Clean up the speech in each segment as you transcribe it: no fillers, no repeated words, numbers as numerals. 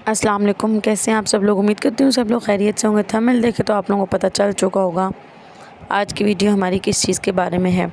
अस्सलाम वालेकुम। कैसे हैं आप सब लोग? उम्मीद करती हूँ सब लोग खैरियत से होंगे। थंबनेल देखे तो आप लोगों को पता चल चुका होगा आज की वीडियो हमारी किस चीज़ के बारे में है।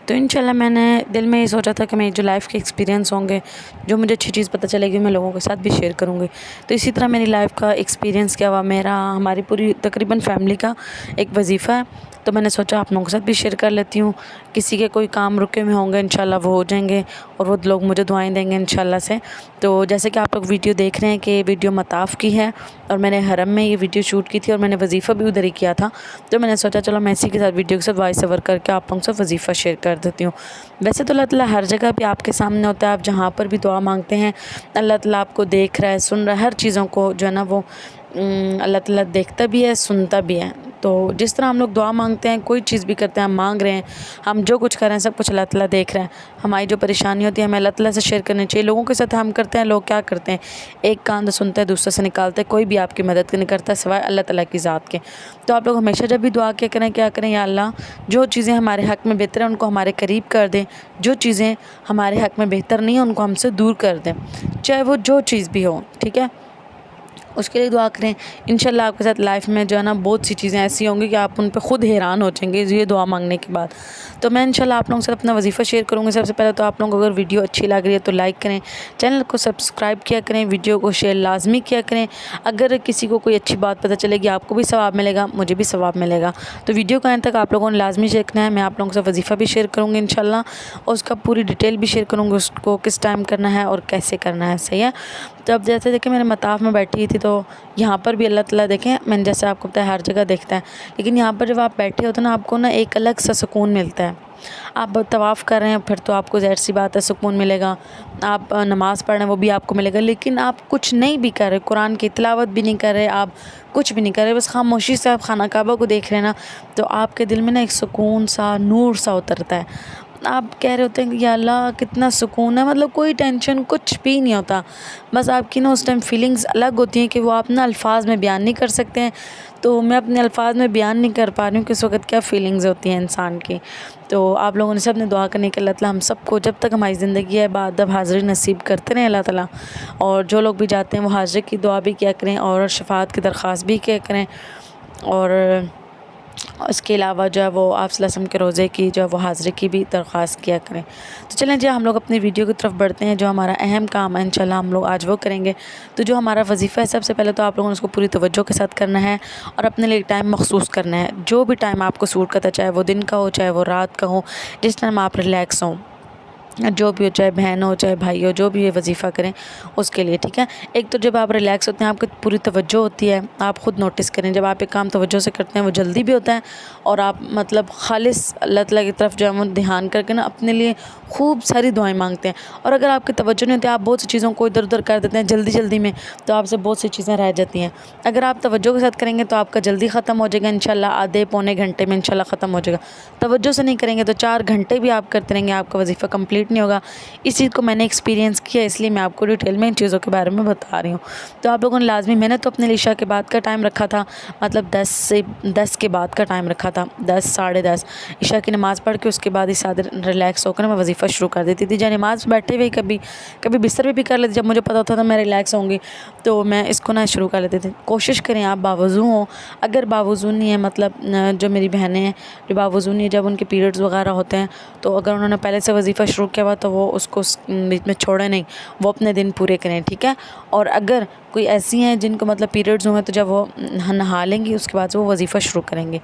तो इंशाल्लाह मैंने दिल में ये सोचा था कि मेरे जो लाइफ़ के एक्सपीरियंस होंगे, जो मुझे अच्छी चीज़ पता चलेगी, मैं लोगों के साथ भी शेयर करूँगी। तो इसी तरह मेरी लाइफ़ का एक्सपीरियंस क्या हुआ, मेरा हमारी पूरी तकरीबन फैमिली का एक वजीफ़ा है, तो मैंने सोचा आप लोगों के साथ भी शेयर कर लेती हूँ। किसी के कोई काम रुके हुए होंगे, इंशाल्लाह वो हो जाएंगे और वो लोग मुझे दुआएं देंगे इंशाल्लाह से। तो जैसे कि आप लोग वीडियो देख रहे हैं कि वीडियो मताफ़ की है और मैंने हरम में ये वीडियो शूट की थी और मैंने वजीफ़ा भी उधर ही किया था। तो मैंने सोचा चलो मैं इसी के साथ वीडियो के साथ वॉइस ओवर करके आप लोगों से वजीफ़ा शेयर कर देती हूँ। वैसे तो अल्लाह ताला हर जगह पे आपके सामने होता है, आप जहाँ पर भी दुआ मांगते हैं अल्लाह ताला आपको देख रहा है, सुन रहा है, हर चीज़ों को जो है ना वो अल्लाह ताला देखता भी है, सुनता भी है। तो जिस तरह हम लोग दुआ मांगते हैं, कोई चीज़ भी करते हैं, हम मांग रहे हैं, हम जो कुछ कर रहे हैं सब कुछ अल्लाह ताला देख रहा है। हमारी जो परेशानी होती है हमें अल्लाह ताला से शेयर करनी चाहिए। लोगों के साथ हम करते हैं, लोग क्या करते हैं, एक कान से सुनते हैं दूसरे से निकालते हैं, कोई भी आपकी मदद नहीं करता सिवाय अल्लाह ताला की ज़ात के। तो आप लोग हमेशा जब भी दुआ क्या करें, या अल्लाह जो चीज़ें हमारे हक़ में बेहतर हैं उनको हमारे करीब कर दें, जो चीज़ें हमारे हक़ में बेहतर नहीं हैं उनको हमसे दूर कर दें, चाहे वो जो चीज़ भी हो, ठीक है। उसके लिए दुआ करें। इंशाल्लाह आपके साथ लाइफ में जो है ना बहुत सी चीज़ें ऐसी होंगी कि आप उन पे ख़ुद हैरान हो जाएंगे ये दुआ मांगने के बाद। तो मैं इंशाल्लाह आप लोगों के साथ अपना वजीफ़ा शेयर करूँगी। सबसे पहले तो आप लोगों को अगर वीडियो अच्छी लग रही है तो लाइक करें, चैनल को सब्सक्राइब किया करें, वीडियो को शेयर लाजमी किया करें। अगर किसी को कोई अच्छी बात पता चलेगी आपको भी सवाब मिलेगा, मुझे भी सवाब मिलेगा। तो वीडियो का अंत तक आप लोगों ने लाजमी देखना है। मैं आप लोगों के साथ वजीफ़ा भी शेयर करूँगी इंशाल्लाह और उसका पूरी डिटेल भी शेयर करूँगी, उसको किस टाइम करना है और कैसे करना है, सही है। तो अब जैसे देखिए मैंने मताफ़ में बैठी थी तो यहाँ पर भी अल्लाह ताला देखें, मैंने जैसे आपको बताया हर जगह देखता है, लेकिन यहाँ पर जब आप बैठे होते हैं ना आपको ना एक अलग सा सुकून मिलता है। आप तवाफ़ कर रहे हैं फिर तो आपको ज़ाहिर सी बात है सुकून मिलेगा, आप नमाज़ पढ़ रहे हैं वो भी आपको मिलेगा, लेकिन आप कुछ नहीं भी कर रहे, कुरान की तिलावत भी नहीं कर रहे, आप कुछ भी नहीं कर रहे, बस खामोशी से आप खाना काबा को देख रहे हैं ना, तो आपके दिल में ना एक सुकून सा, नूर सा उतरता है। आप कह रहे होते हैं कि या अल्लाह कितना सुकून है, मतलब कोई टेंशन कुछ भी नहीं होता, बस आपकी ना उस टाइम फीलिंग्स अलग होती हैं कि वो आप ना अल्फाज में बयान नहीं कर सकते हैं। तो मैं अपने अल्फाज में बयान नहीं कर पा रही हूँ कि इस वक्त क्या फ़ीलिंग्स होती हैं इंसान की। तो आप लोगों ने सब ने दुआ करने के अल्लाह ताला हम सबको जब तक हमारी ज़िंदगी है बादब हाज़िरी नसीब करते रहें अल्लाह ताला। और जो लोग भी जाते हैं वो हाज़िरी की दुआ भी किया करें और शफ़ाअत की दरख्वास्त भी किया करें, और उसके अलावा जो है वो आप सल्लल्लाहु अलैहि वसल्लम के रोज़े की जो है वो हाज़िरी की भी दरख्वास्त किया करें। तो चलें जी हम लोग अपनी वीडियो की तरफ बढ़ते हैं। जो हमारा अहम काम है इंशाल्लाह हम लोग आज वो करेंगे। तो जो हमारा वजीफ़ा है सबसे पहले तो आप लोगों ने उसको पूरी तवज्जो के साथ करना है और अपने लिए टाइम मखसूस करना है, जो भी टाइम आपको सूट करता है, चाहे वो दिन का हो चाहे वो रात का हो, जिस टाइम आप रिलैक्स हों, जो भी हो, चाहे बहन हो चाहे भाई हो, जो भी ये वजीफ़ा करें उसके लिए, ठीक है। एक तो जब आप रिलैक्स होते हैं आपकी पूरी तवज्जो होती है, आप ख़ुद नोटिस करें जब आप एक काम तवज्जो से करते हैं वो जल्दी भी होता है और आप मतलब खालिस अल्लाह ताला की तरफ जो है वो ध्यान करके ना अपने लिए खूब सारी दुआएं मांगते हैं। और अगर आपकी तवज्जो नहीं होती, आप बहुत सी चीज़ों को इधर उधर कर देते हैं जल्दी जल्दी में, तो आपसे बहुत सी चीज़ें रह जाती हैं। अगर आप तवज्जो के साथ करेंगे तो आपका जल्दी ख़त्म हो जाएगा इंशाल्लाह, आधे पौने घंटे में इंशाल्लाह ख़त्म हो जाएगा। तवज्जो से नहीं करेंगे तो 4 घंटे भी आप करते रहेंगे, आपका वजीफ़ा कंप्लीट नहीं होगा। इस चीज़ को मैंने एक्सपीरियंस किया, इसलिए मैं आपको डिटेल में इन चीज़ों के बारे में बता रही हूँ। तो आप लोगों ने लाजमी, मैंने तो अपने इशा के बाद का टाइम रखा था, मतलब 10 के बाद का टाइम रखा था, 10 साढ़े 10 इशा की नमाज़ पढ़ के उसके बाद ही साथ रिलैक्स होकर मैं वजीफ़ा शुरू कर देती थी। जब नमाज़ बैठे हुए कभी कभी बिस्तर पे भी कर लेती, जब मुझे पता होता था मैं रिलैक्स होंगी तो मैं इसको ना शुरू कर लेती थी। कोशिश करें आप बावज़ू हों, अगर बावज़ू नहीं है, मतलब जो मेरी बहनें हैं जो बावज़ू नहीं है, जब उनके पीरियड्स वगैरह होते हैं तो अगर उन्होंने पहले से वजीफ़ा शुरू किया हुआ तो वो उसको बीच में छोड़े नहीं, वो अपने दिन पूरे करें, ठीक है। और अगर कोई ऐसी हैं जिनको मतलब पीरियड्स हुए तो जब वो नहा लेंगी उसके बाद से वो वजीफ़ा शुरू करेंगे,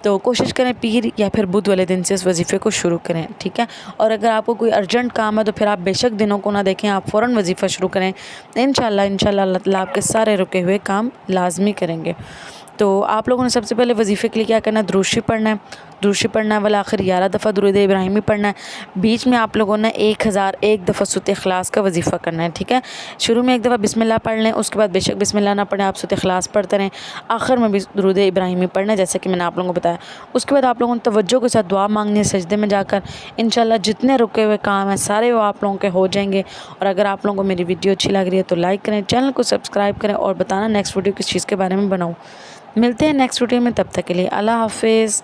तो कोशिश करें पीर या फिर बुध वाले दिन से इस वजीफ़े को शुरू करें, ठीक है। और अगर आपको कोई अर्जेंट काम है तो फिर आप बेशक दिनों को ना देखें, आप फ़ौरन वजीफ़ा शुरू करें। इंशाल्लाह अल्लाह ताला आपके सारे रुके हुए काम लाजमी करेंगे। तो आप लोगों ने सबसे पहले वजीफ़े के लिए क्या करना है, दुरूद शरीफ पढ़ना है, दुरूद शरीफ पढ़ना है, वाला आखिर 11 दफ़ा दुरूद इब्राहिमी पढ़ना है। बीच में आप लोगों ने 1001 दफ़ा सूरत इखलास का वजीफ़ा करना है, ठीक है। शुरू में एक दफ़ा बिस्मिल्लाह पढ़ लें, उसके बाद बेशक बिस्मिल्लाह ना पढ़ें, आप सूरत इखलास पढ़ते रहें, आखिर में भी दुरूद इब्राहिमी पढ़ना है जैसे कि मैंने आप लोगों को बताया। उसके बाद आप लोगों ने तवज्जो के साथ दुआ मांगनी है सजदे में जाकर। इंशाल्लाह जितने रुके हुए काम हैं सारे वो आप लोगों के हो जाएंगे। और अगर आप लोगों को मेरी वीडियो अच्छी लग रही है तो लाइक करें, चैनल को सब्सक्राइब करें और बताना नेक्स्ट वीडियो किस चीज़ के बारे में बनाऊँ। मिलते हैं नेक्स्ट वीडियो में, तब तक के लिए अल्लाह हाफिज़।